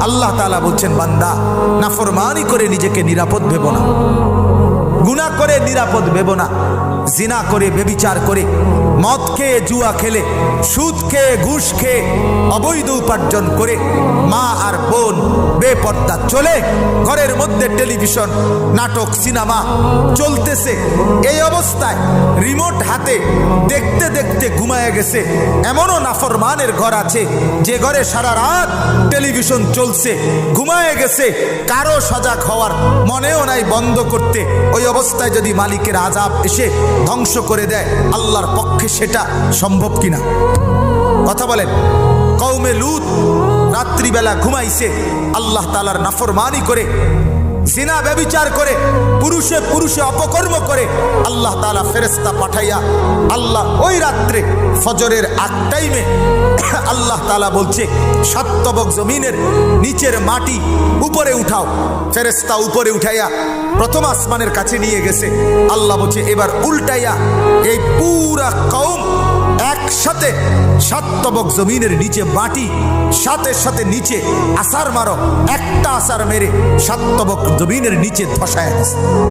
আল্লাহ তাআলা বলছেন, বান্দা নাফরমানি করে নিজেকে নিরাপদ ভেবো না, গুনাহ করে নিরাপদ ভেবো না। জিনা করে, বেবিচার করে, মদ খেয়ে, জুয়া খেলে, সুদ খেয়ে, ঘুষ খেয়ে, অবৈধ উপার্জন করে, মা আর বোন বেপর্দা চলে, ঘরের মধ্যে টেলিভিশন, নাটক, সিনেমা চলতেছে। এই অবস্থায় রিমোট হাতে দেখতে দেখতে ঘুমায় গেছে। এমনও নাফরমানের ঘর আছে যে ঘরে সারা রাত টেলিভিশন চলছে, ঘুমায় গেছে, কারো সজাগ হওয়ার মনেও নাই বন্ধ করতে। ওই অবস্থায় যদি মালিকের আযাব এসে ধ্বংস করে দেয়, আল্লাহর পক্ষে সেটা সম্ভব কিনা? কথা বলেন। কওমে লূত রাত্রিবেলা ঘুমাইছে, আল্লাহ তাআলার নাফরমানি করে, জিনা ব্যভিচার করে, পুরুষে পুরুষে অপকর্ম করে, আল্লাহ তাআলা ফেরেশতা পাঠাইয়া, আল্লাহ ওই রাত্রে ফজরের আগ টাইমে আল্লাহ তাআলা বলছে, সাতবক জমিনের নিচের মাটি উপরে উঠাও। ফেরেশতা উপরে উঠাইয়া প্রথম আসমানের কাছে নিয়ে গেছে। আল্লাহ বলছে, এবার উল্টাইয়া এই পুরা কওম একসাথে সাতবক জমিনের নিচে মাটি, সাথে সাথে নিচে আসার মারো, একটা আসার মেরে সাতবক জমিনের নিচে ধসায় দিছে।